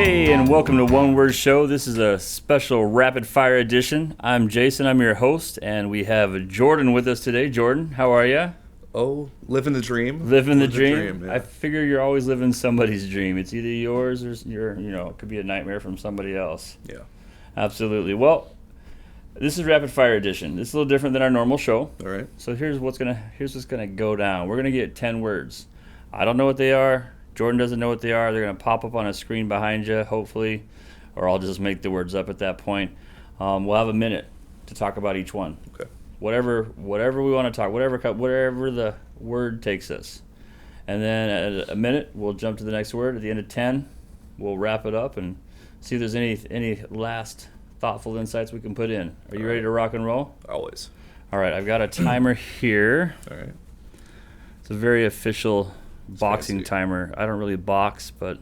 Hey, and welcome to One Word Show. This is a special rapid fire edition. I'm Jason, I'm your host, and we have Jordan with us today. Jordan, how are you? Oh, living the dream. Living the dream? Yeah. I figure you're always living somebody's dream. It's either yours or it could be a nightmare from somebody else. Yeah. Absolutely. Well, this is rapid fire edition. This is a little different than our normal show. All right. So here's what's gonna go down. We're gonna get 10 words. I don't know what they are. Jordan doesn't know what they are. They're gonna pop up on a screen behind you, hopefully, or I'll just make the words up at that point. We'll have a minute to talk about each one. Okay. Whatever we want to talk, whatever the word takes us, and then at a minute we'll jump to the next word. At the end of 10, we'll wrap it up and see if there's any last thoughtful insights we can put in. Are you ready to rock and roll? Always. All right, I've got a timer here. All right. It's a very official boxing fancy. timer. I don't really box, but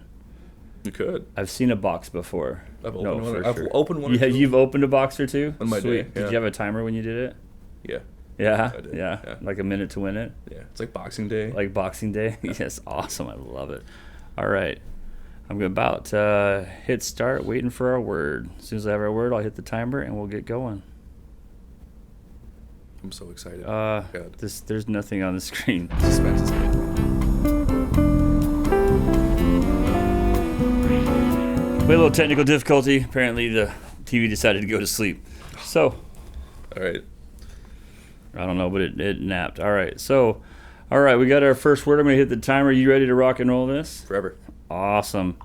You could. I've seen a box before. I've No, opened one. for I've sure. opened one. or two. You've opened a box or two? On my Sweet. day, yeah. Did you have a timer when you did it? Yeah. Yeah, I did, yeah. yeah. Like a minute to win it? Yeah. It's like Boxing Day. Like Boxing Day? Yes, awesome. I love it. All right. I'm about to hit start, waiting for our word. As soon as I have our word, I'll hit the timer and we'll get going. I'm so excited. God. There's nothing on the screen. Suspense is good. We had a little technical difficulty. Apparently the TV decided to go to sleep. So, All right. I don't know, but it napped. All right. So, all right, we got our first word. I'm going to hit the timer. You ready to rock and roll this? Forever. Awesome.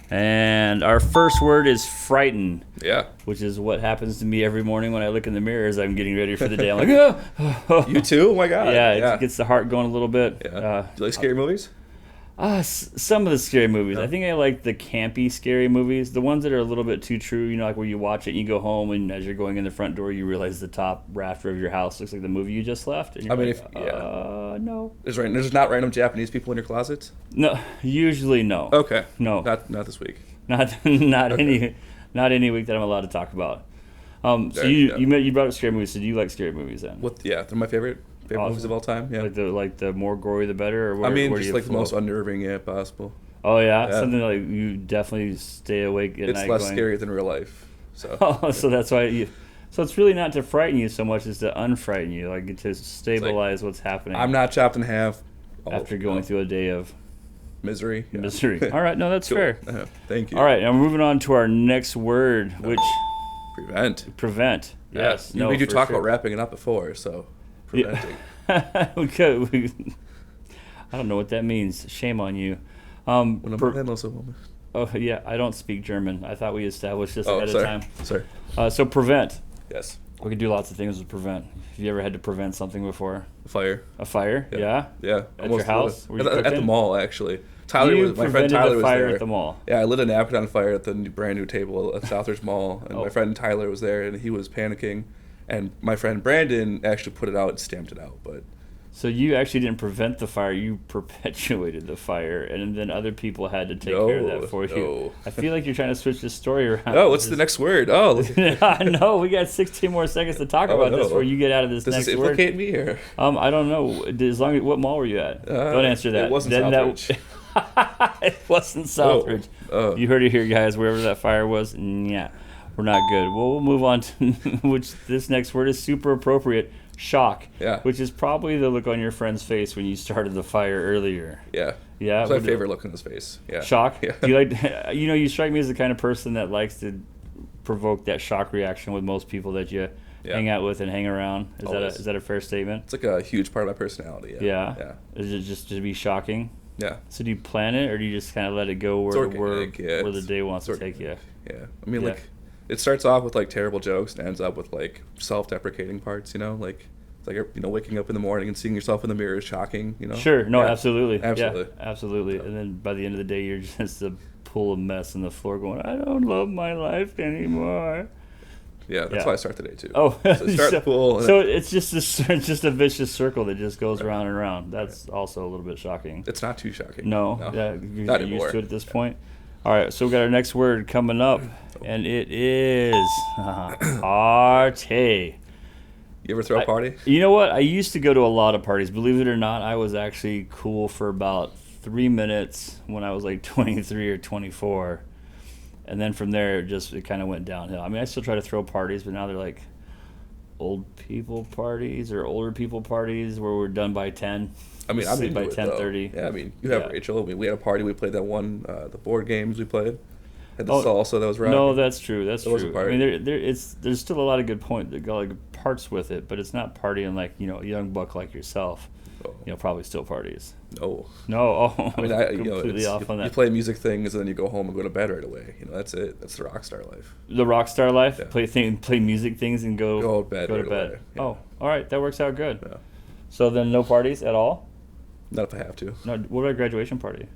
And our first word is frighten, Yeah. which is what happens to me every morning when I look in the mirror as I'm getting ready for the day. I'm like, oh. You too? Oh my God. Yeah, it gets the heart going a little bit. Yeah. Do you like scary movies? Some of the scary movies. Yeah. I think I like the campy scary movies. The ones that are a little bit too true, like where you watch it and you go home and as you're going in the front door, you realize the top rafter of your house looks like the movie you just left. And you're no. There's not random Japanese people in your closet? No, usually no. Okay. No. Not this week. Not Okay. any week that I'm allowed to talk about. So Right, yeah. you brought up scary movies. So do you like scary movies then? Yeah, they're my favorite Awesome. movies of all time. Yeah. Like the more gory the better, or where, I mean, where do just you like the float? most unnerving, yeah, possible. Oh yeah? Yeah. Something like you definitely stay awake at It's night. less going, scary than real life. So. Oh, so that's why so it's really not to frighten you so much as to unfrighten you, like to stabilize what's happening. I'm not chopped in half. after going through a day of misery. Yeah. misery. All right, no, that's Cool. fair. Thank you. All right, now we're moving on to our next word, which prevent. Yes. We do talk about wrapping it up before, so preventing. we could. I don't know what that means. Shame on you. When I'm Oh yeah, I don't speak German. I thought we established this ahead sorry. of time. Sorry. So prevent. Yes. We can do lots of things with prevent. Have you ever had to prevent something before? Fire. A fire? Yeah. Yeah. At your house? Were you At the cooking? mall, actually. You My friend prevented Tyler a was fire there. at the mall. Yeah, I lit a napkin on fire at the brand new table at Southers Mall, and Oh. my friend Tyler was there, and he was panicking, and my friend Brandon actually put it out and stamped it out, but. So you actually didn't prevent the fire, you perpetuated the fire, and then other people had to take care of that for you. No. I feel like you're trying to switch the story around. Oh, what's the next word? Oh, I know, we got 16 more seconds to talk about this no. before you get out of this Does next this word. implicate me or? I don't know. As long as, what mall were you at? Don't answer that. It wasn't Then Southridge. It wasn't Southridge. Oh. You heard it here, guys. Wherever that fire was, yeah, we're not good. Well, we'll move on to which this next word is super appropriate. Shock. Yeah. Which is probably the look on your friend's face when you started the fire earlier. Yeah. Yeah. It's my favorite look on his face. Yeah. Shock. Yeah. Do you like? You strike me as the kind of person that likes to provoke that shock reaction with most people that you hang out with and hang around. Is that a fair statement? It's like a huge part of my personality. Yeah. Yeah. Is it just to be shocking? Yeah. So do you plan it, or do you just kind of let it go where the day wants to take you? Yeah. I mean, like, it starts off with like terrible jokes and ends up with like self-deprecating parts. Like it's like waking up in the morning and seeing yourself in the mirror is shocking. Sure. No. Yeah. Absolutely. Absolutely. Yeah, absolutely. And then by the end of the day, you're just a pool of mess on the floor, going, "I don't love my life anymore." Yeah, that's why I start the day too. Oh, so start the pool. So it's just a vicious circle that just goes around and around. That's also a little bit shocking. It's not too shocking. No, Not you're anymore. used to it at this point. All right, so we got our next word coming up, and it is arte. You ever throw a party? You know what? I used to go to a lot of parties. Believe it or not, I was actually cool for about 3 minutes when I was like 23 or 24. And then from there, it kind of went downhill. I mean, I still try to throw parties, but now they're like old people parties or older people parties where we're done by 10. I mean, I'm Sleep into by it, 10:30. though. Yeah, I mean, you have Yeah. Rachel. I mean, we had a party. We played that one, the board games we played. Had the Oh, salsa that was rocking. No, that's true. That's That was a true. I party. mean, there's still a lot of good parts with it, but it's not partying like a young buck like yourself. Oh. Probably still parties. No. No, oh, I mean, completely off on you that. play music things and then you go home and go to bed right away. That's it. That's the rock star life. The rock star life, Yeah. play music things and Go to bed. Go to right bed. away. Yeah. Oh, all right, that works out good. Yeah. So then, no parties at all. Not if I have to. No. What about a graduation party?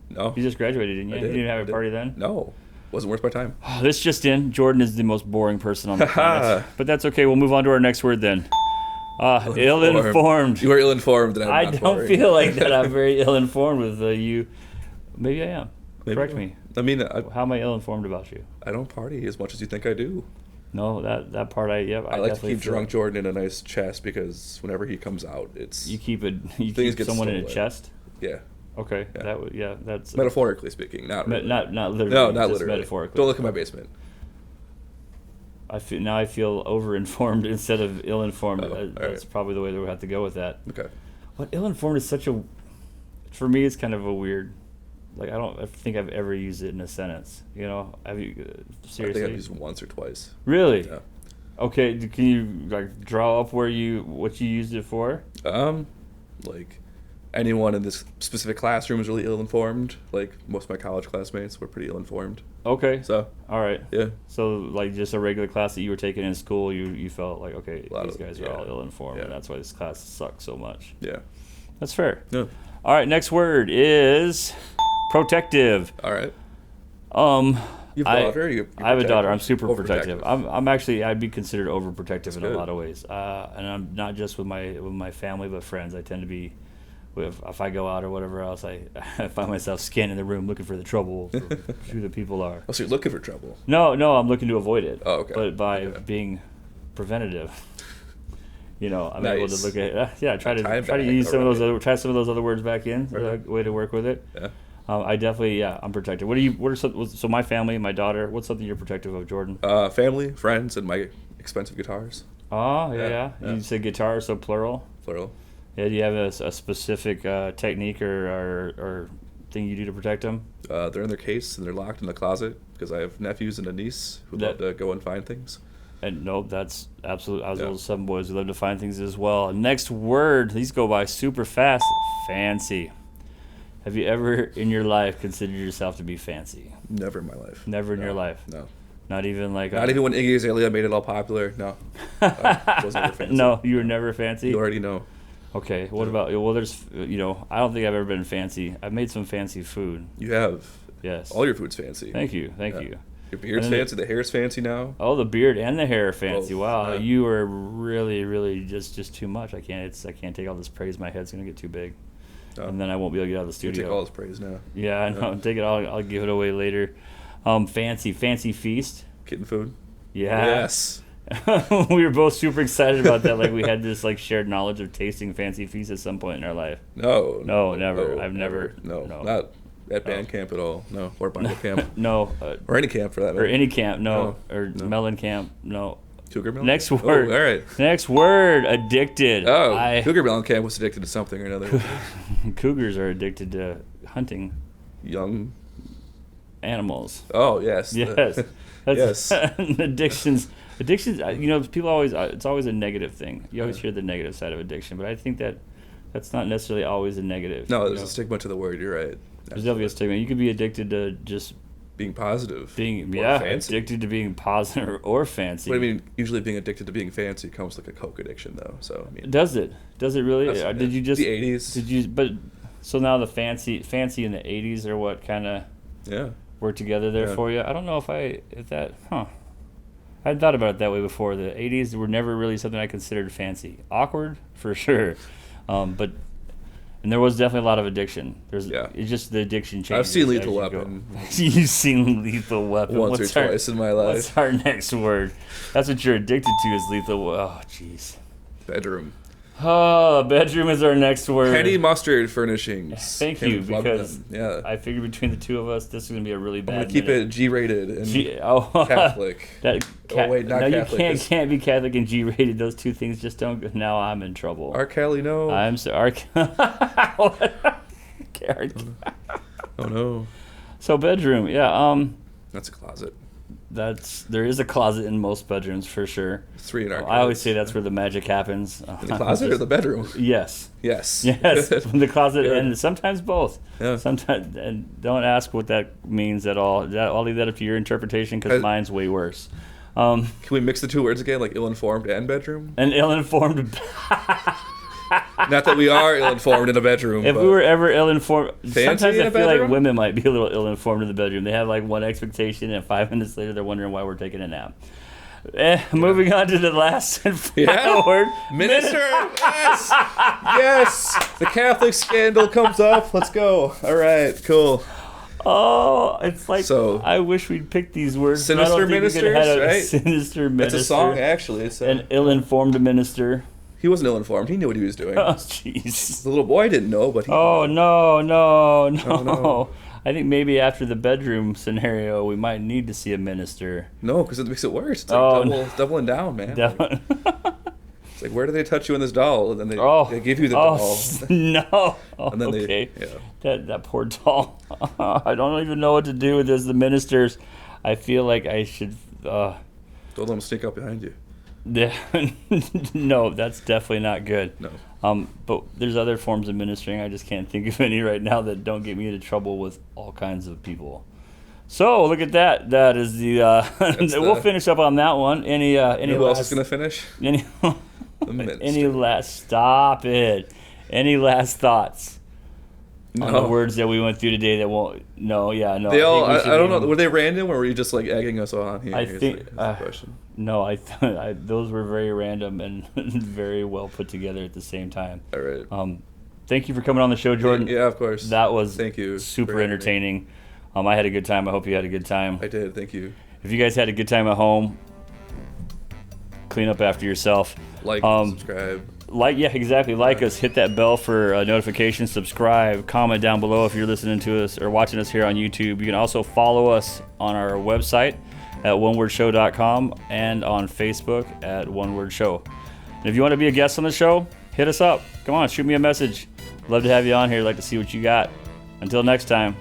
No. You just graduated, didn't you? I did. You didn't have I a did. party then. No. Wasn't worth my time. Oh, this just in: Jordan is the most boring person on the planet. But that's okay. We'll move on to our next word then. Ill-informed. You are ill-informed, and I'm I not don't boring. feel like that. I'm very ill-informed with you. Maybe I am. Maybe Correct not. me. I mean, How am I ill-informed about you? I don't party as much as you think I do. No, that part I I like to definitely keep feel. drunk Jordan in a nice chest because whenever he comes out, it's You keep Things keep get someone in a stolen. chest. yeah. Okay, Yeah. that's Metaphorically speaking, not really. not literally. No, not just literally. Metaphorically. Don't look at my basement. I feel over-informed instead of ill-informed. Oh, all That's right. probably the way that we have to go with that. Okay. But ill-informed is for me, it's kind of a weird. Like I think I've ever used it in a sentence. Have you seriously? I think I've used it once or twice. Really? Yeah. Okay. Can you draw up what you used it for? Like anyone in this specific classroom is really ill-informed. Like most of my college classmates were pretty ill-informed. Okay. So All right. yeah. So just a regular class that you were taking in school, you felt like, okay, these guys are all ill-informed, and Yeah. that's why this class sucks so much. Yeah. That's fair. Yeah. All right. Next word is protective. All right. You have a I- daughter? You're I have a daughter. protective? I'm super protective. Overprotective. I'm actually I'd be considered overprotective in a good. lot of ways, and I'm not just with my family, but friends. I tend to be, if I go out or whatever else, I find myself scanning the room looking for the trouble, for who the people are. Oh, so you're looking for trouble? No, I'm looking to avoid it. Oh, okay. But by Okay. being preventative, I'm able Nice. to look at try to Time use back, some of alright. those try some of those other words back in. Right. Way to work with it. Yeah. I definitely I'm protective. So my family, my daughter. What's something you're protective of, Jordan? Family, friends, and my expensive guitars. Oh, Yeah. You said guitar, so plural. Plural. Yeah, do you have a specific technique or thing you do to protect them? They're in their case and they're locked in the closet because I have nephews and a niece who love to go and find things. And no, that's absolute. I was Yeah. little seven boys who love to find things as well. Next word, these go by super fast. Fancy. Have you ever in your life considered yourself to be fancy? Never in my life. Never in No, your life. No. Not even like. Not even when Iggy Azalea made it all popular. No. I was never fancy. No, you were never fancy. You already know. Okay. What about? Well, there's. I don't think I've ever been fancy. I've made some fancy food. You have. Yes. All your food's fancy. Thank you. Yeah. You. Your beard's And then- fancy. The hair's fancy now. Oh, the beard and the hair are fancy. Both, Wow, yeah. you are really, really just too much. I can't take all this praise. My head's gonna get too big, No. and then I won't be able to get out of the You take all studio. his praise now. Yeah, I know. Yeah. Take it all. I'll give it away later. Fancy feast. Kitten food. Yeah. Yes. We were both super excited about that. Like we had this shared knowledge of tasting fancy feast at some point in our life. No. No, never. I've never. No. No. Not at band camp at all. No. Or Bible camp. No. Or any camp for that Or matter. any camp. No. No. Or No. melon camp. No. Cougar Melon? Next Oh, word. all right. Next word. Addicted. Oh, Cougar Melon camp was addicted to something or another. Cougars are addicted to hunting Young. animals. Oh, yes. Yes. Yes. Addictions. People always, it's always a negative thing. You always hear the negative side of addiction, but I think that's not necessarily always a negative. No, there's a stigma to the word. You're right. There's definitely a stigma. You could be addicted to just Being positive. being, Or fancy. addicted to being positive or fancy. But I mean, usually being addicted to being fancy comes like a coke addiction, though. So I mean, Does it? Does it really? That's- Did you just the 80s? Did you? But so now the fancy in the 80s are what kind of yeah. work together there Yeah. for you. I don't know if that, I hadn't thought about it that way before. The 80s were never really something I considered fancy. Awkward, for sure. And there was definitely a lot of addiction. Yeah. It's just the addiction changes. I've seen as Lethal you go. Weapon. You've seen Lethal Weapon. Once or twice in my life. What's our next word? That's what you're addicted to is lethal. Oh, jeez. Bedroom. Oh, bedroom is our next word. Penny Mustard Furnishings. Thank Can you, plug because them. Yeah. I figured between the two of us, this is going to be a really I'm bad gonna keep minute. it G-rated and Oh, Catholic. That, wait, not no, Catholic. you can't be Catholic and G-rated. Those two things just don't go. Now I'm in trouble. R. Kelly, no. I'm sorry. Oh no. So bedroom, yeah. That's a closet. There is a closet in most bedrooms for sure. 3 in our. I always say that's where the magic happens. In the closet or the bedroom? Yes. Yes. Yes, from the closet Good. and sometimes both. Yeah. Sometimes, and don't ask what that means at all. I'll leave that up to your interpretation because mine's way worse. Can we mix the two words again, like ill-informed and bedroom? An ill-informed. Not that we are ill-informed in a bedroom. If but we were ever ill-informed, sometimes in I a feel like bedroom? women might be a little ill-informed in the bedroom. They have like one expectation, and 5 minutes later they're wondering why we're taking a nap. Moving on to the last and final word. Minister. Yes. Yes. The Catholic scandal comes up. Let's go. All right. Cool. Oh, it's like So- I wish we'd picked these words. Sinister I don't think we could have had ministers, a right? Sinister minister. It's a song, actually. It's An ill-informed minister. he wasn't ill-informed. He knew what he was doing. Oh, jeez. The little boy didn't know, but he. Oh, no. Oh, no. I think maybe after the bedroom scenario, we might need to see a minister. No, because it makes it worse. It's like Oh, doubling down, man. Definitely. It's like, where do they touch you in this doll? And then they give you the oh, doll. No. Oh, And then okay. yeah. That poor doll. I don't even know what to do with this. The ministers, I feel like I should. Don't let them sneak up behind you. No, that's definitely not good. No. But there's other forms of ministering. I just can't think of any right now that don't get me into trouble with all kinds of people. So look at that. That is the. We'll finish up on that one. Any Who last? else is gonna finish? Any. The minister. Any last? Stop it. Any last thoughts on the words that we went through today that won't? No. Yeah. No. They all. think we I should don't leave know. them. Were they random, or were you just like egging us on here? I Here's think- here's the question. No, I those were very random and very well put together at the same time. All right. Thank you for coming on the show, Jordan. Yeah, of course. That was Thank you super for having me. entertaining. I had a good time. I hope you had a good time. I did. Thank you. If you guys had a good time at home, clean up after yourself. Like, subscribe. Yeah, exactly. Like us, hit that bell for notifications, subscribe, comment down below if you're listening to us or watching us here on YouTube. You can also follow us on our website at onewordshow.com and on Facebook at One Word Show. And if you want to be a guest on the show, hit us up. Come on, shoot me a message. Love to have you on here. Like to see what you got. Until next time.